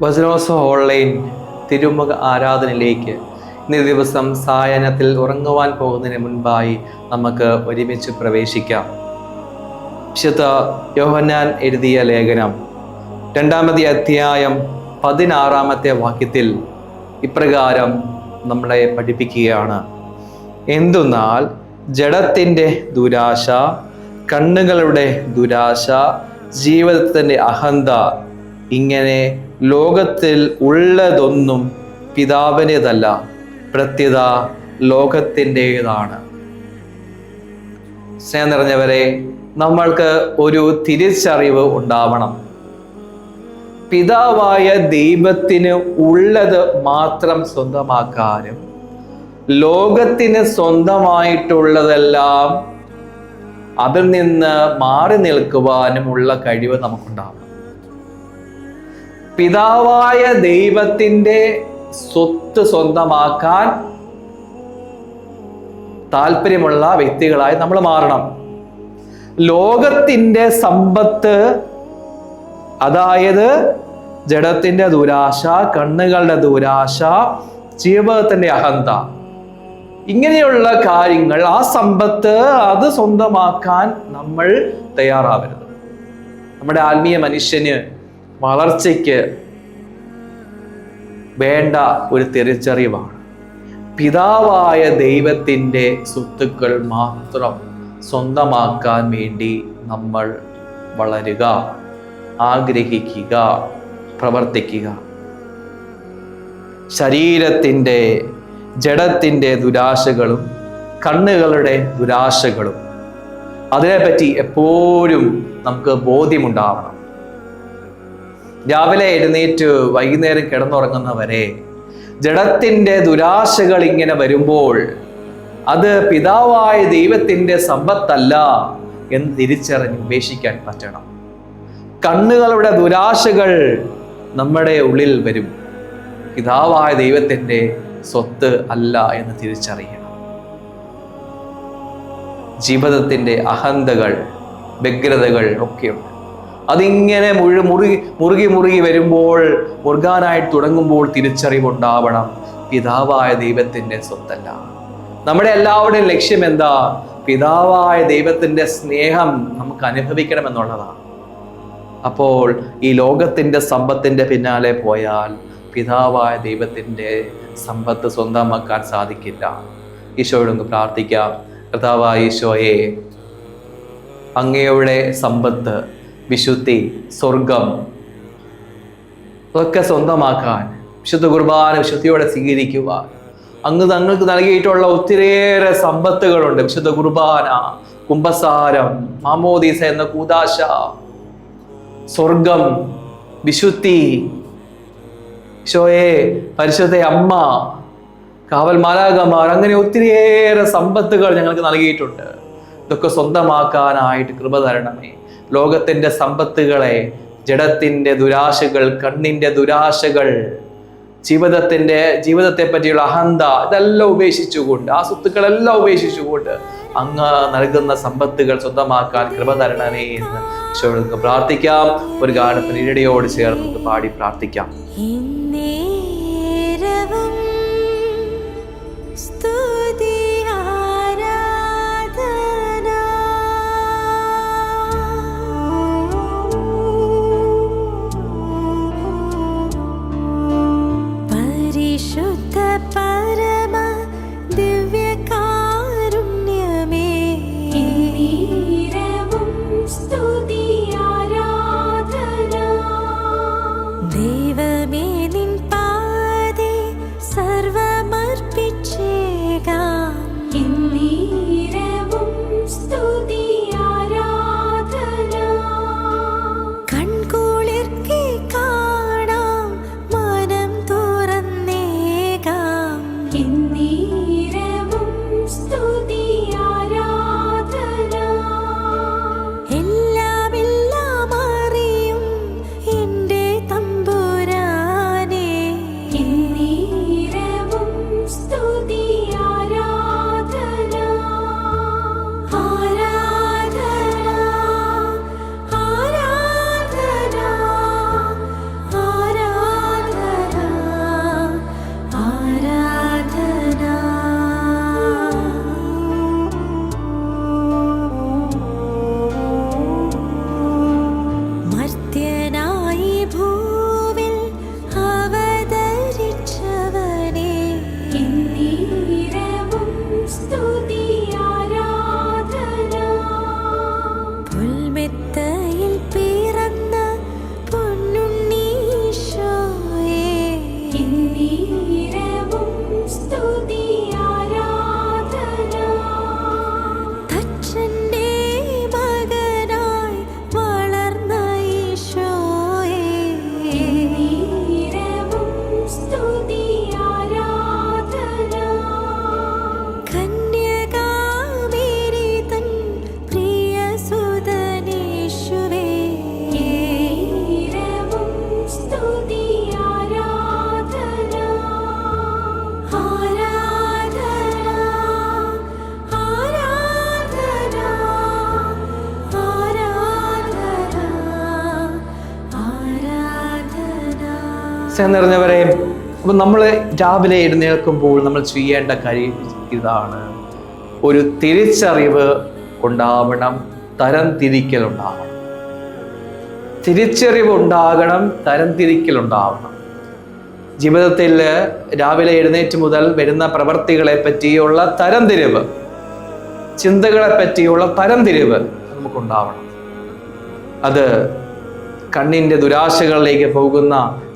വചനോത്സവ online തിരുമുഖ ആരാധനയിലേക്ക് ഇന്നേ ദിവസം സായാഹ്നത്തിൽ ഉറങ്ങുവാൻ പോകുന്നതിന് മുൻപായി നമുക്ക് ഒരുമിച്ച് പ്രവേശിക്കാം. വിശുദ്ധ യോഹന്നാൻ എഴുതിയ ലേഖനം 2-ാമത്തെ അധ്യായം 16-ാമത്തെ വാക്യത്തിൽ ഇപ്രകാരം നമ്മളെ പഠിപ്പിക്കുകയാണ്. എന്തെന്നാൽ ജഡത്തിൻ്റെ ദുരാശ, കണ്ണുകളുടെ ദുരാശ, ജീവിതത്തിൻ്റെ അഹന്ത, ഇങ്ങനെ ലോകത്തിൽ ഉള്ളതൊന്നും പിതാവിൻ്റെതല്ല, പ്രത്യുത ലോകത്തിൻ്റെതാണ്. സ്നേഹം നിറഞ്ഞവരെ, നമ്മൾക്ക് ഒരു തിരിച്ചറിവ് ഉണ്ടാവണം. പിതാവായ ദൈവത്തിന് ഉള്ളത് മാത്രം സ്വന്തമാക്കാനും ലോകത്തിന് സ്വന്തമായിട്ടുള്ളതെല്ലാം അതിൽ നിന്ന് മാറി നിൽക്കുവാനുമുള്ള കഴിവ് നമുക്കുണ്ടാവണം. പിതാവായ ദൈവത്തിൻ്റെ സ്വത്ത് സ്വന്തമാക്കാൻ താല്പര്യമുള്ള വ്യക്തികളായി നമ്മൾ മാറണം. ലോകത്തിൻ്റെ സമ്പത്ത്, അതായത് ജഡത്തിൻ്റെ ദുരാശ, കണ്ണുകളുടെ ദുരാശ, ജീവിതത്തിൻ്റെ അഹന്ത, ഇങ്ങനെയുള്ള കാര്യങ്ങൾ, ആ സമ്പത്ത് അത് സ്വന്തമാക്കാൻ നമ്മൾ തയ്യാറാവരുത്. നമ്മുടെ ആത്മീയ മനുഷ്യന് വളർച്ചയ്ക്ക് വേണ്ട ഒരു തിരിച്ചറിവാണ് പിതാവായ ദൈവത്തിൻ്റെ സ്വത്തുക്കൾ മാത്രം സ്വന്തമാക്കാൻ വേണ്ടി നമ്മൾ വളരുക, ആഗ്രഹിക്കുക, പ്രവർത്തിക്കുക. ശരീരത്തിൻ്റെ, ജഡത്തിൻ്റെ ദുരാശകളും കണ്ണുകളുടെ ദുരാശകളും, അതിനെപ്പറ്റി എപ്പോഴും നമുക്ക് ബോധ്യമുണ്ടാവണം. രാവിലെ എഴുന്നേറ്റ് വൈകുന്നേരം കിടന്നുറങ്ങുന്നവരെ ജഡത്തിൻ്റെ ദുരാശകൾ ഇങ്ങനെ വരുമ്പോൾ അത് പിതാവായ ദൈവത്തിൻ്റെ സമ്പത്തല്ല എന്ന് തിരിച്ചറിഞ്ഞ് ഉപേക്ഷിക്കാൻ പറ്റണം. കണ്ണുകളുടെ ദുരാശകൾ നമ്മുടെ ഉള്ളിൽ വരും, പിതാവായ ദൈവത്തിൻ്റെ സ്വത്ത് അല്ല എന്ന് തിരിച്ചറിയണം. ജീവിതത്തിൻ്റെ അഹന്തകൾ, വ്യഗ്രതകൾ ഒക്കെയുണ്ട്. അതിങ്ങനെ മുറുകി വരുമ്പോൾ, മുറുകാനായിട്ട് തുടങ്ങുമ്പോൾ തിരിച്ചറിവുണ്ടാവണം, പിതാവായ ദൈവത്തിൻ്റെ സ്വത്തല്ല. നമ്മുടെ എല്ലാവരുടെയും ലക്ഷ്യം എന്താ? പിതാവായ ദൈവത്തിൻ്റെ സ്നേഹം നമുക്ക് അനുഭവിക്കണം എന്നുള്ളതാണ്. അപ്പോൾ ഈ ലോകത്തിൻ്റെ സമ്പത്തിൻ്റെ പിന്നാലെ പോയാൽ പിതാവായ ദൈവത്തിൻ്റെ സമ്പത്ത് സ്വന്തമാക്കാൻ സാധിക്കില്ല. ഈശോയോടൊന്ന് പ്രാർത്ഥിക്കാം. കർത്താവായ ഈശോയെ, അങ്ങയുടെ സമ്പത്ത്, വിശുദ്ധി, സ്വർഗം, അതൊക്കെ സ്വന്തമാക്കാൻ, വിശുദ്ധ കുർബാന വിശുദ്ധിയോടെ സ്വീകരിക്കുവാൻ അങ്ങ് തങ്ങൾക്ക് നൽകിയിട്ടുള്ള ഒത്തിരിയേറെ സമ്പത്തുകളുണ്ട്. വിശുദ്ധ കുർബാന, കുംഭസാരം, മാമോദീസ എന്ന കൂദാശ, സ്വർഗം, വിശുദ്ധി, ഈശോയെ പരിശുദ്ധ അമ്മ, കാവൽ മാലാഖമാർ, അങ്ങനെ ഒത്തിരിയേറെ സമ്പത്തുകൾ ഞങ്ങൾക്ക് നൽകിയിട്ടുണ്ട്. ഇതൊക്കെ സ്വന്തമാക്കാനായിട്ട് കൃപ തരണമേ. ലോകത്തിൻ്റെ സമ്പത്തുകളെ, ജഡത്തിൻ്റെ ദുരാശകൾ, കണ്ണിൻ്റെ ദുരാശകൾ, ജീവിതത്തെ പറ്റിയുള്ള അഹന്ത, ഇതെല്ലാം ഉപേക്ഷിച്ചുകൊണ്ട്, ആ സ്വത്തുക്കളെല്ലാം ഉപേക്ഷിച്ചുകൊണ്ട് അങ്ങ് നൽകുന്ന സമ്പത്തുകൾ സ്വന്തമാക്കാൻ കൃപ തരണമേ എന്ന് ഈശോയോട് പ്രാർത്ഥിക്കാം. ഒരു ഗാനത്തിന് ഇരടിയോട് ചേർന്ന് പാടി പ്രാർത്ഥിക്കാം. ദൈവമേ മെത്തയിൽ പിറന്ന പൊന്നുണ്ണീശോയേ, എന്നേരവും സ്തുതി ആരാധന. തച്ചന്റെ മകനായി വളർന്ന ഈശോയേ, എന്നേരവും സ്തുതി ആരാധന. കന്യകാമേരി തൻ പ്രിയ സുതനേശുവേ, എന്നേരവും സ്തുതി ആരാധന. ആരാധന, ആരാധന, ആരാധന, ആരാധന. സ്നേഹം നിറഞ്ഞവരെ, അപ്പം നമ്മൾ രാവിലെ എഴുന്നേൽക്കുമ്പോൾ നമ്മൾ ചെയ്യേണ്ട കാര്യം ഇതാണ്. ഒരു തിരിച്ചറിവ് ഉണ്ടാവണം, തരംതിരിക്കലുണ്ടാവണം. തിരിച്ചറിവ് ഉണ്ടാകണം, തരംതിരിക്കലുണ്ടാവണം. ജീവിതത്തിൽ രാവിലെ എഴുന്നേറ്റ് മുതൽ വരുന്ന പ്രവൃത്തികളെ പറ്റിയുള്ള തരംതിരിവ്, ചിന്തകളെ പറ്റിയുള്ള തരംതിരിവ് നമുക്കുണ്ടാവണം. അത് കണ്ണിൻ്റെ ദുരാശകളിലേക്ക് പോകുന്ന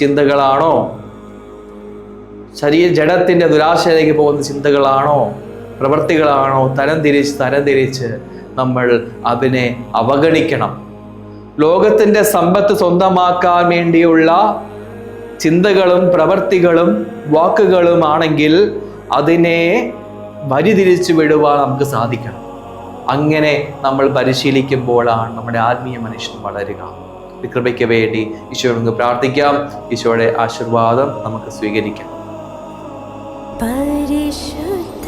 ചിന്തകളാണോ, ജഡത്തിൻ്റെ ദുരാശയിലേക്ക് പോകുന്ന ചിന്തകളാണോ, പ്രവൃത്തികളാണോ, തരംതിരിച്ച് നമ്മൾ അതിനെ അവഗണിക്കണം. ലോകത്തിൻ്റെ സമ്പത്ത് സ്വന്തമാക്കാൻ വേണ്ടിയുള്ള ചിന്തകളും പ്രവൃത്തികളും വാക്കുകളും ആണെങ്കിൽ അതിനെ വഴിതിരിച്ചു വിടുവാൻ നമുക്ക് സാധിക്കണം. അങ്ങനെ നമ്മൾ പരിശീലിക്കുമ്പോഴാണ് നമ്മുടെ ആത്മീയ മനുഷ്യൻ വളരുക. ഈ കൃപയ്ക്ക് വേണ്ടി ഈശോയോട് നമുക്ക് പ്രാർത്ഥിക്കാം. ഈശോയുടെ ആശീർവാദം നമുക്ക് സ്വീകരിക്കാം. പരിശുദ്ധ